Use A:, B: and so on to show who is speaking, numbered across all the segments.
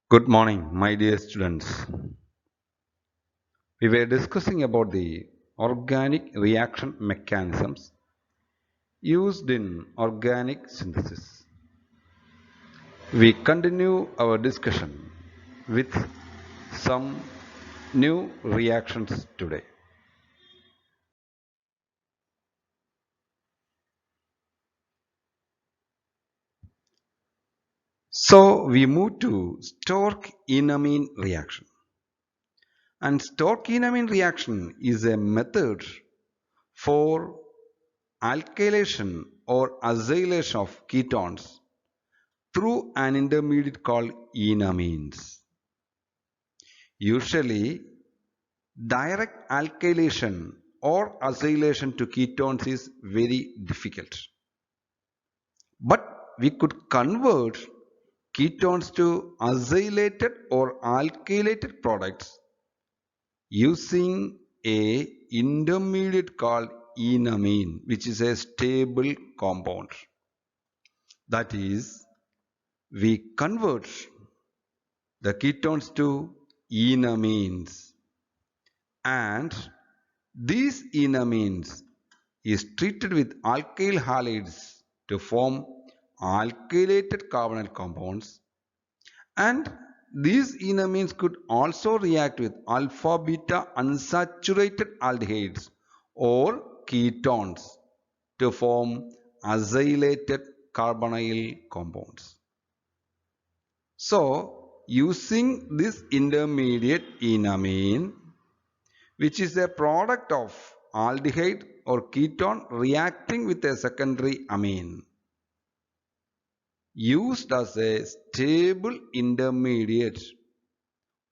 A: Good morning, my dear students. We were discussing about the organic reaction mechanisms used in organic synthesis. We continue our discussion with some new reactions today. So we move to Stork-Enamine reaction. And Stork-Enamine reaction is a method for alkylation or acylation of ketones through an intermediate called enamines. Usually, direct alkylation or acylation to ketones is very difficult. But we could convert ketones to acylated or alkylated products using a intermediate called enamine, which is a stable compound. That is, we convert the ketones to enamines, and these enamines is treated with alkyl halides to form alkylated carbonyl compounds, and these enamines could also react with alpha beta unsaturated aldehydes or ketones to form acylated carbonyl compounds. So, using this intermediate enamine, which is a product of aldehyde or ketone reacting with a secondary amine, used as a stable intermediate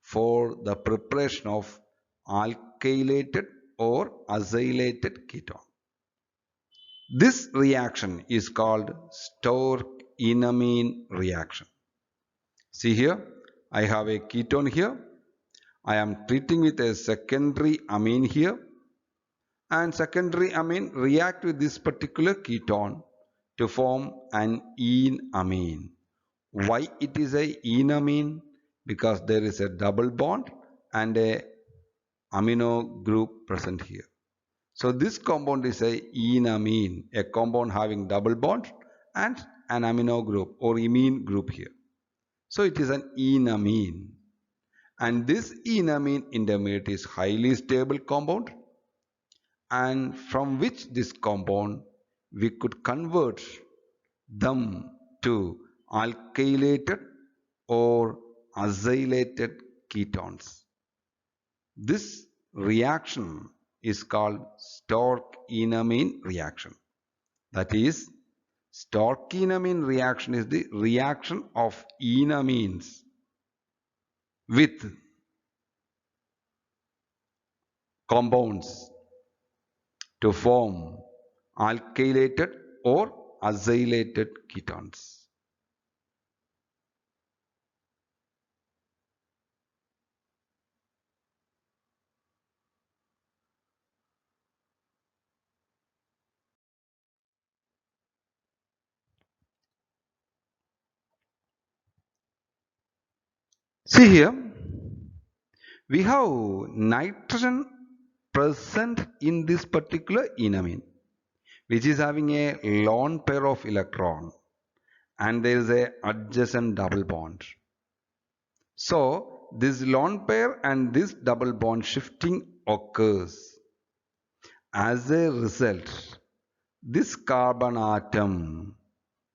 A: for the preparation of alkylated or acylated ketone. This reaction is called Stork-Enamine reaction. See here, I have a ketone here. I am treating with a secondary amine here, and secondary amine react with this particular ketone to form an enamine. Why it is a enamine? Because there is a double bond and a amino group present here. So this compound is a enamine, a compound having double bond and an amino group or imine group here. So it is an enamine. And this enamine intermediate is highly stable compound, and from which this compound we could convert them to alkylated or acylated ketones. This reaction is called Stork-Enamine reaction. That is, Stork-Enamine reaction is the reaction of enamines with compounds to form alkylated or acylated ketones. See here, we have nitrogen present in this particular enamine, which is having a lone pair of electron, and there is a adjacent double bond. So this lone pair and this double bond shifting occurs. As a result, this carbon atom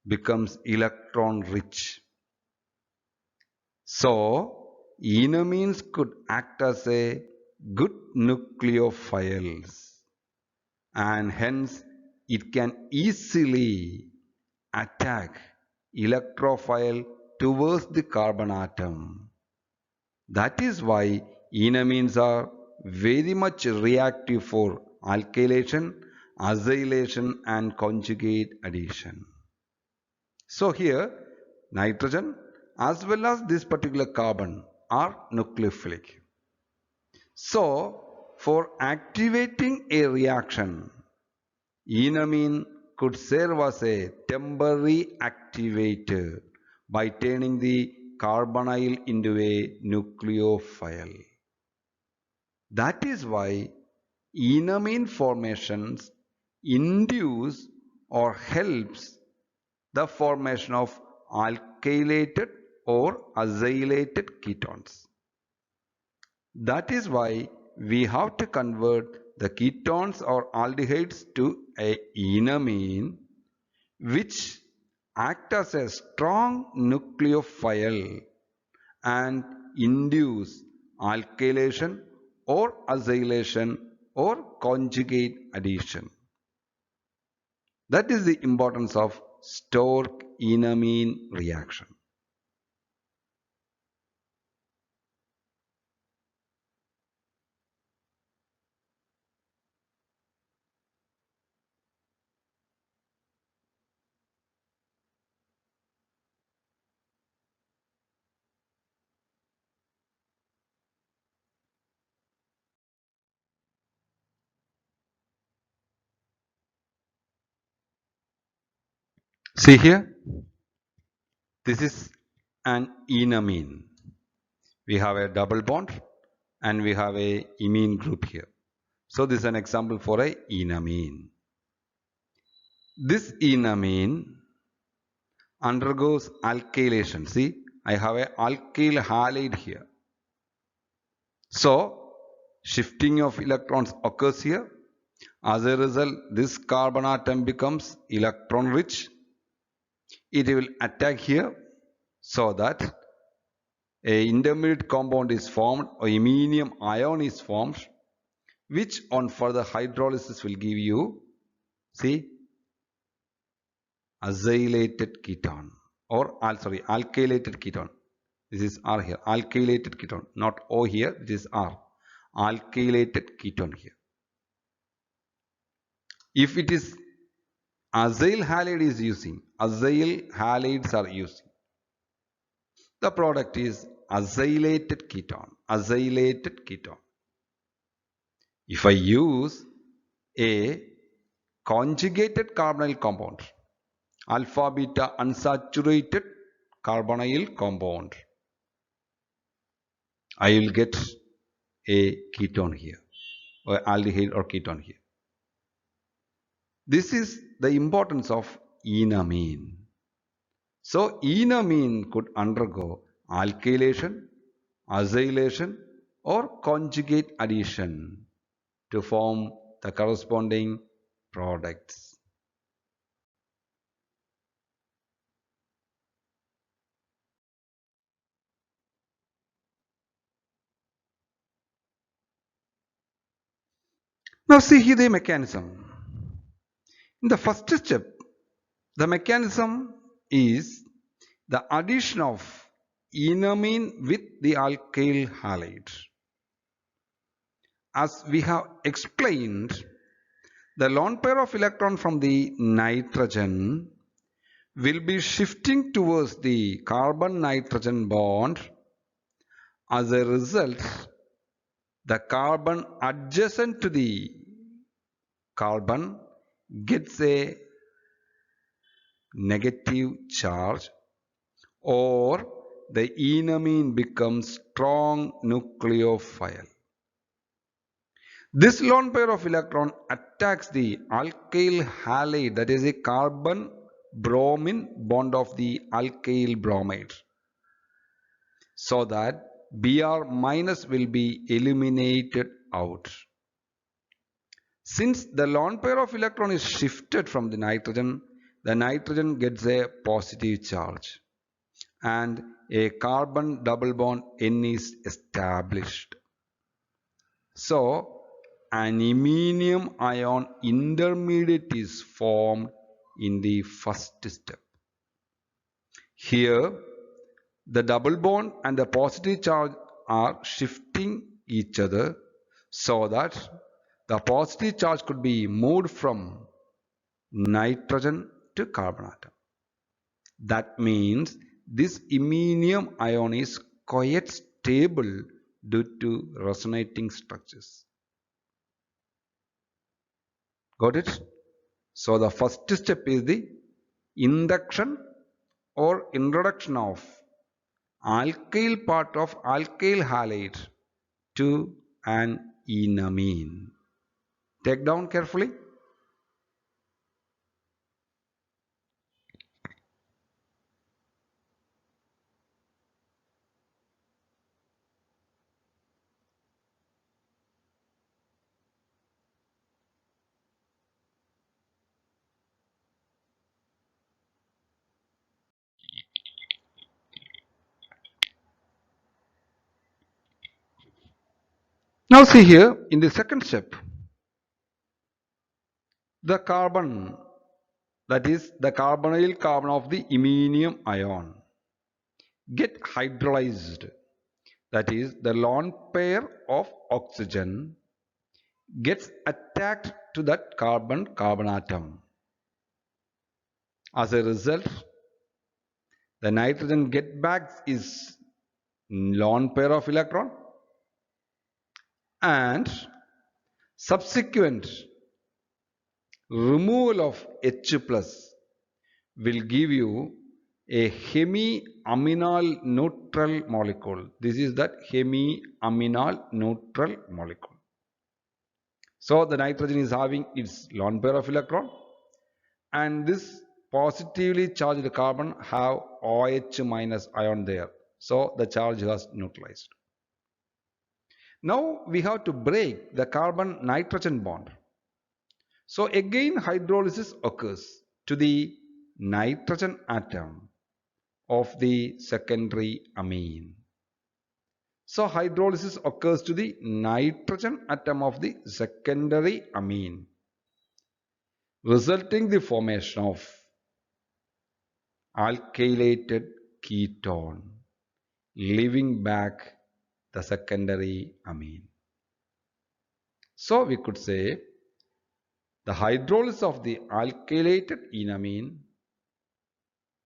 A: becomes electron rich. So enamines could act as a good nucleophiles, and hence it can easily attack electrophile towards the carbon atom. That is why enamines are very much reactive for alkylation, acylation and conjugate addition. So here nitrogen as well as this particular carbon are nucleophilic. So for activating a reaction, enamine could serve as a temporary activator by turning the carbonyl into a nucleophile. That is why enamine formations induce or helps the formation of alkylated or acylated ketones. That is why we have to convert the ketones or aldehydes to a enamine, which act as a strong nucleophile and induce alkylation or acylation or conjugate addition. That is the importance of Stork-enamine reaction. See here, this is an enamine. We have a double bond and we have a imine group here. So this is an example for a enamine. This enamine undergoes alkylation. See, I have a alkyl halide here. So shifting of electrons occurs here. As a result, this carbon atom becomes electron rich. It will attack here so that a intermediate compound is formed or iminium ion is formed, which on further hydrolysis will give you, see, acylated ketone or alkylated ketone. This is R here, alkylated ketone, not O here, this is R, alkylated ketone here. If it is acyl halide is using, acyl halides are using, the product is acylated ketone, acylated ketone. If I use a conjugated carbonyl compound, alpha beta unsaturated carbonyl compound, I will get a ketone here, or aldehyde or ketone here. This is the importance of enamine. So enamine could undergo alkylation, acylation or conjugate addition to form the corresponding products. Now see here the mechanism. In the first step, the mechanism is the addition of enamine with the alkyl halide. As we have explained, the lone pair of electron from the nitrogen will be shifting towards the carbon-nitrogen bond. As a result, the carbon adjacent to the carbon gets a negative charge, or the enamine becomes strong nucleophile. This lone pair of electron attacks the alkyl halide, that is a carbon bromine bond of the alkyl bromide, so that Br minus will be eliminated out. Since the lone pair of electron is shifted from the nitrogen gets a positive charge and a carbon double bond N is established. So an iminium ion intermediate is formed in the first step. Here the double bond and the positive charge are shifting each other so that the positive charge could be moved from nitrogen to carbon atom. That means this iminium ion is quite stable due to resonating structures. Got it? So the first step is the induction or introduction of alkyl part of alkyl halide to an enamine. Take down carefully. Now see here in the second step, the carbon, that is the carbonyl carbon of the iminium ion, get hydrolyzed. That is the lone pair of oxygen gets attached to that carbon atom. As a result, the nitrogen get back is lone pair of electron, and subsequent removal of H plus will give you a hemiaminal neutral molecule. This is that hemiaminal neutral molecule. So the nitrogen is having its lone pair of electron, and this positively charged carbon have OH minus ion there. So the charge has neutralized. Now we have to break the carbon nitrogen bond. So again hydrolysis occurs to the nitrogen atom of the secondary amine. So hydrolysis occurs to the nitrogen atom of the secondary amine, resulting the formation of alkylated ketone, leaving back the secondary amine. So we could say the hydrolysis of the alkylated enamine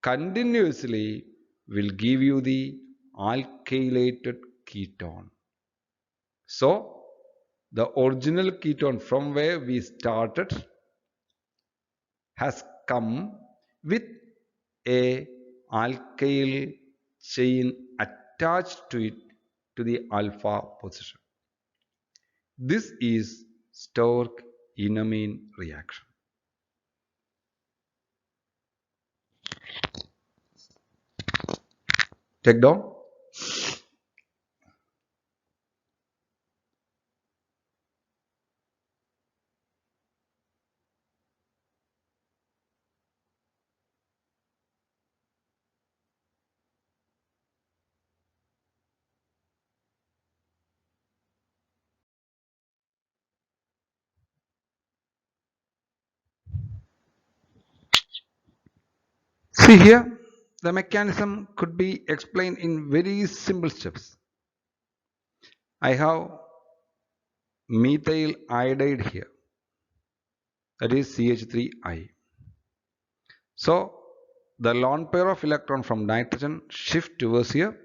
A: continuously will give you the alkylated ketone. So the original ketone from where we started has come with a alkyl chain attached to it to the alpha position. This is Stork-enamine reaction. Take down. See here, the mechanism could be explained in very simple steps. I have methyl iodide here, that is CH3I. So the lone pair of electron from nitrogen shift towards here.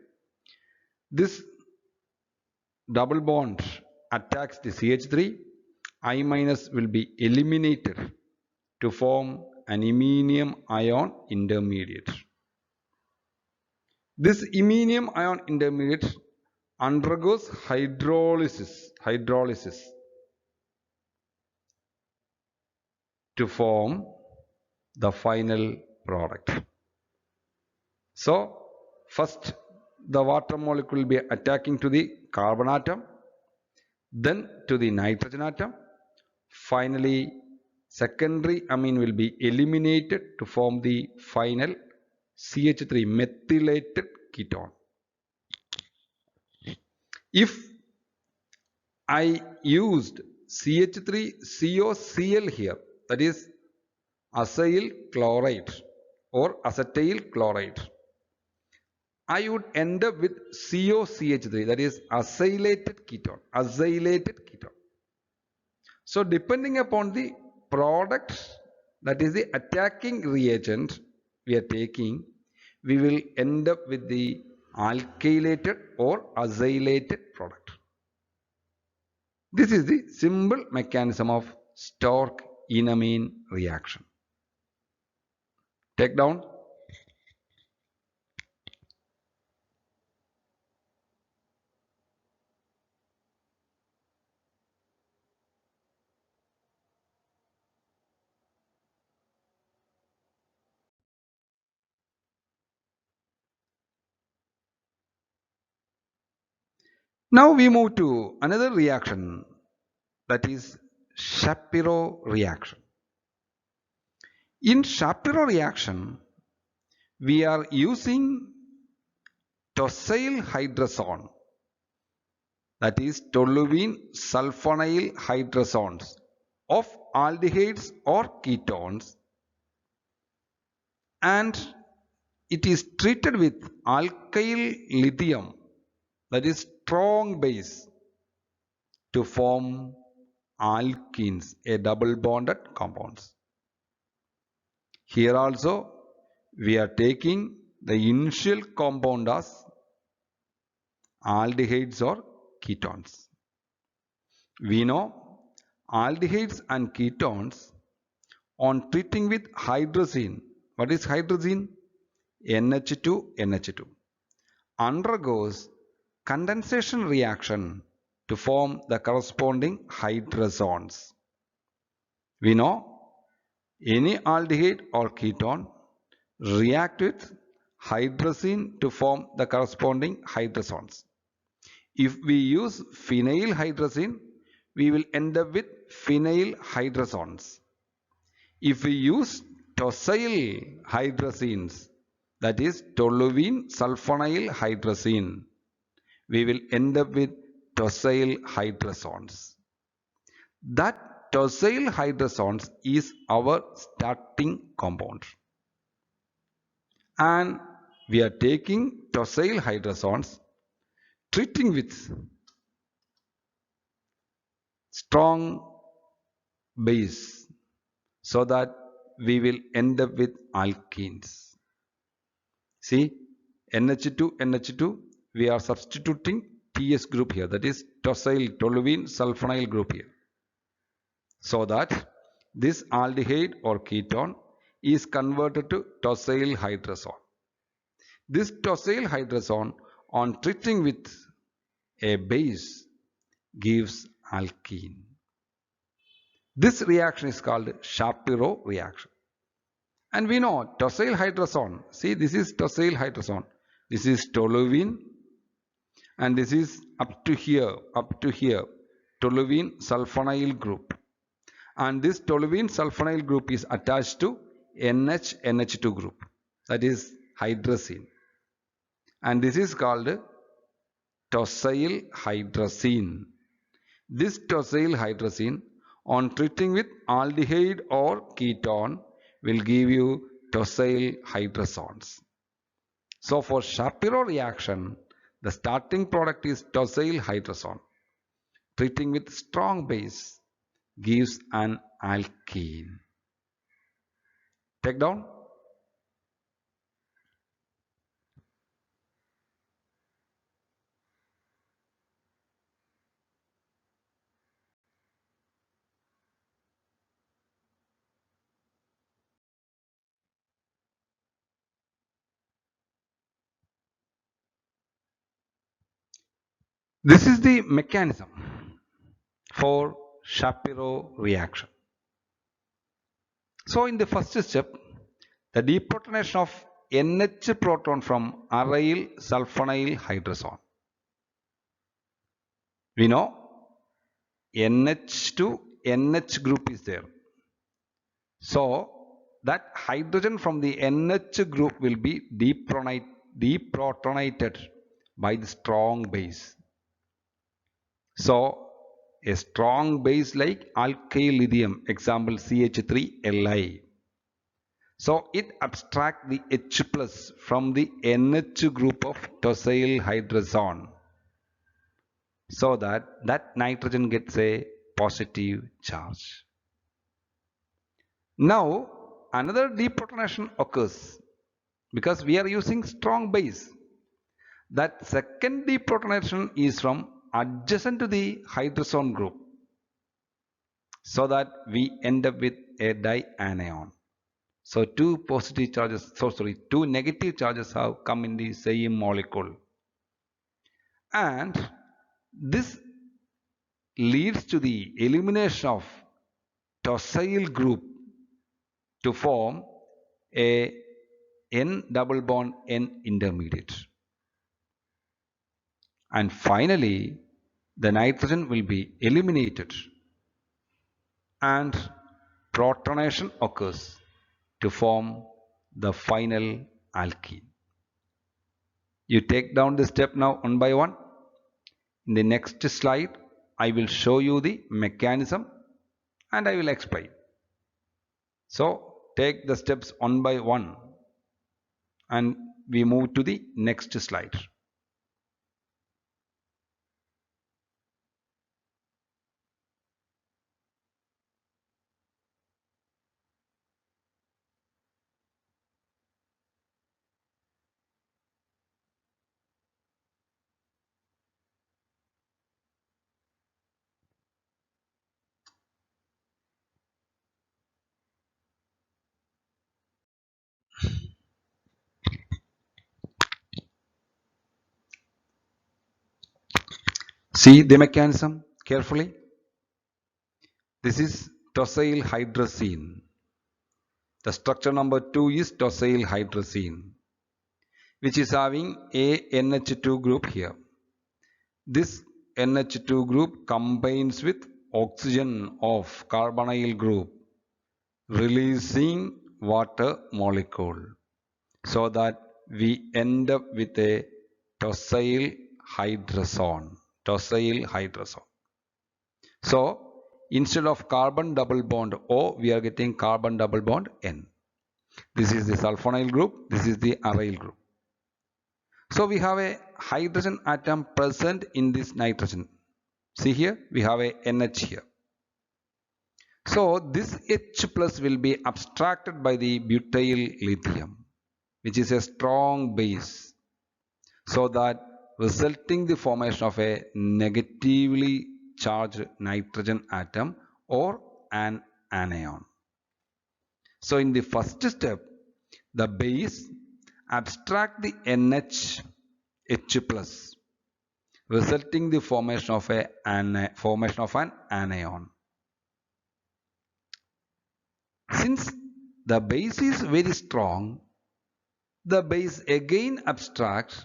A: This double bond attacks the CH3. I minus will be eliminated to form an iminium ion intermediate. This iminium ion intermediate undergoes hydrolysis to form the final product. So first the water molecule will be attacking to the carbon atom, then to the nitrogen atom. Finally secondary amine will be eliminated to form the final CH3 methylated ketone. If I used CH3COCl here, that is acyl chloride or acetyl chloride, I would end up with COCH3, that is acylated ketone. So depending upon the product, that is the attacking reagent we are taking, we will end up with the alkylated or acylated product. This is the simple mechanism of Stork-enamine reaction. Take down. Now we move to another reaction, that is Shapiro reaction. In Shapiro reaction, we are using tosyl hydrazone, that is toluene sulfonyl hydrazones of aldehydes or ketones, and it is treated with alkyl lithium, that is strong base, to form alkenes, a double bonded compounds. Here also we are taking the initial compound as aldehydes or ketones. We know aldehydes and ketones, on treating with hydrazine, what is hydrazine? NH2 NH2, undergoes condensation reaction to form the corresponding hydrazones. We know any aldehyde or ketone react with hydrazine to form the corresponding hydrazones. If we use phenyl hydrazine, we will end up with phenyl hydrazones. If we use tosyl hydrazines, that is toluene sulfonyl hydrazine, we will end up with tosyl hydrazones. That tosyl hydrazones is our starting compound. And we are taking tosyl hydrazones, treating with strong base, so that we will end up with alkenes. See, NH2 NH2, we are substituting TS group here, that is tosyl toluene sulfonyl group here, so that this aldehyde or ketone is converted to tosyl hydrazone. This tosyl hydrazone, on treating with a base, gives alkene. This reaction is called Shapiro reaction. And we know tosyl hydrazone, see, this is tosyl hydrazone, this is toluene, and this is up to here, toluene sulfonyl group. And this toluene sulfonyl group is attached to NH2 group, that is hydrazine. And this is called tosyl hydrazine. This tosyl hydrazine, on treating with aldehyde or ketone, will give you tosyl hydrazones. So for Shapiro reaction, the starting product is tosyl hydrazone. Treating with strong base gives an alkene. Take down. This is the mechanism for Shapiro reaction. So in the first step, the deprotonation of NH proton from aryl sulfonyl hydrazone. We know NH to NH group is there. So that hydrogen from the NH group will be deprotonated by the strong base. So a strong base like alkyl lithium, example CH3Li. So it abstracts the H plus from the NH group of tosyl hydrazone, so that nitrogen gets a positive charge. Now another deprotonation occurs because we are using strong base. That second deprotonation is from adjacent to the hydrazone group, so that we end up with a dianion. So two negative charges have come in the same molecule, and this leads to the elimination of tosyl group to form a N double bond N intermediate. And finally, the nitrogen will be eliminated and protonation occurs to form the final alkene. You take down the step now one by one. In the next slide, I will show you the mechanism and I will explain. So take the steps one by one and we move to the next slide. See the mechanism carefully. This is tosyl hydrazine. The structure number 2 is tosyl hydrazine, which is having a NH2 group here. This NH2 group combines with oxygen of carbonyl group, releasing water molecule, so that we end up with a tosyl hydrazone. Tosyl hydrazone. So instead of carbon double bond O, we are getting carbon double bond N. This is the sulfonyl group, this is the aryl group. So we have a hydrogen atom present in this nitrogen. See here, we have a NH here. So this H plus will be abstracted by the butyl lithium, which is a strong base, so that resulting the formation of a negatively charged nitrogen atom or an anion. So in the first step, the base abstract the NH H plus, resulting the formation of an anion. Since the base is very strong, the base again abstracts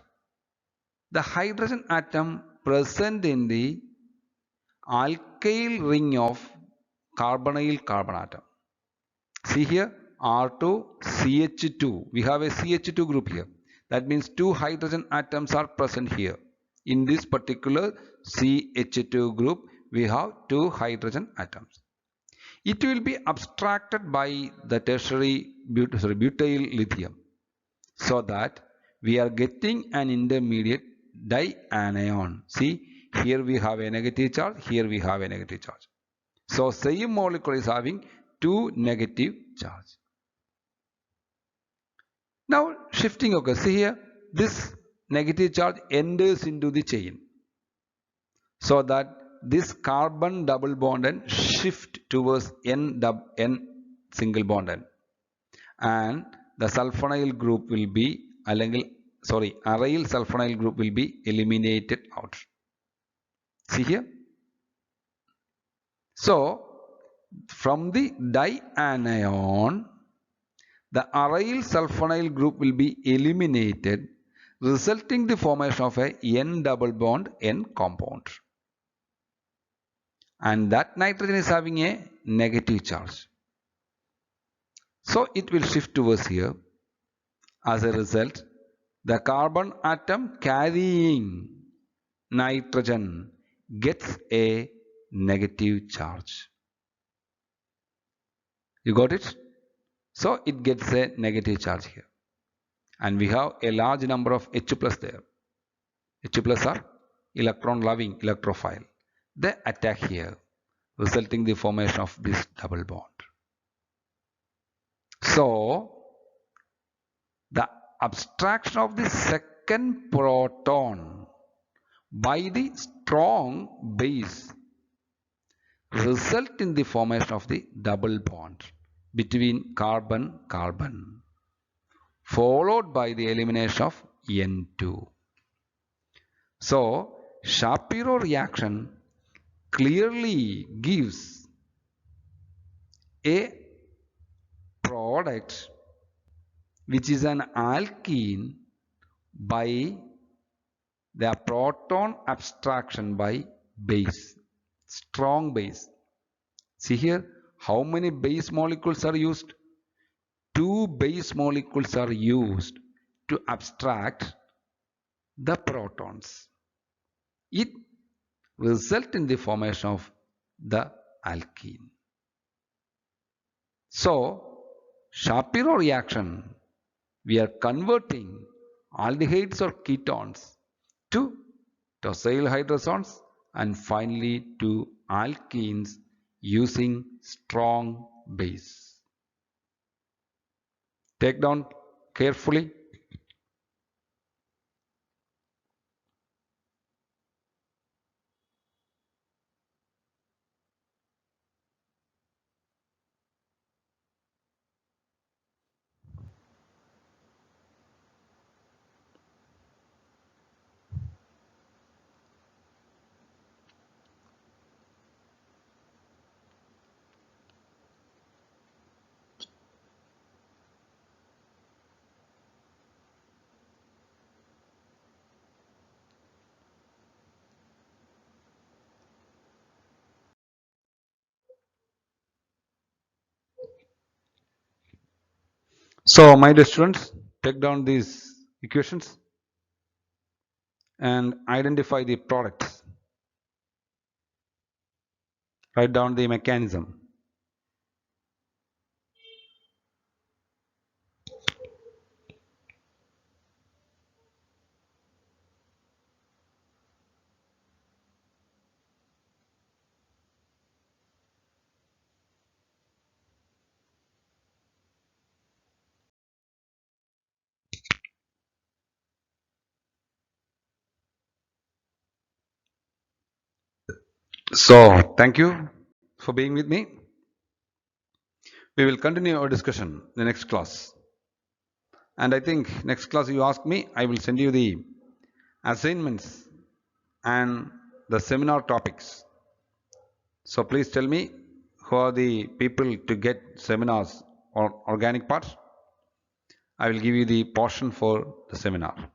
A: the hydrogen atom present in the alkyl ring of carbonyl carbon atom. See here, R2CH2. We have a CH2 group here. That means two hydrogen atoms are present here. In this particular CH2 group, we have two hydrogen atoms. It will be abstracted by the tertiary butyl lithium, so that we are getting an intermediate dianion. See, here we have a negative charge, here we have a negative charge. So same molecule is having two negative charge. Now shifting occurs. See here, this negative charge enters into the chain, so that this carbon double bond and shift towards N single bond N, and the sulfonyl group will be aryl sulfonyl group will be eliminated out. See here. So from the dianion, the aryl sulfonyl group will be eliminated, resulting the formation of a N double bond N compound. And that nitrogen is having a negative charge. So it will shift towards here. As a result, the carbon atom carrying nitrogen gets a negative charge. You got it? So it gets a negative charge here. And we have a large number of H plus there. H plus are electron loving, electrophile. They attack here, resulting the formation of this double bond. So the abstraction of the second proton by the strong base result in the formation of the double bond between carbon-carbon, followed by the elimination of N2. So Shapiro reaction clearly gives a product which is an alkene by the proton abstraction by base, strong base. See here, how many base molecules are used? Two base molecules are used to abstract the protons. It results in the formation of the alkene. So, Shapiro reaction, we are converting aldehydes or ketones to tosyl hydrogens and finally to alkenes using strong base. Take down carefully. So, my dear students, take down these equations and identify the products. Write down the mechanism. So, thank you for being with me. We will continue our discussion in the next class. And I think next class you ask me, I will send you the assignments and the seminar topics. So please tell me who are the people to get seminars or organic parts. I will give you the portion for the seminar.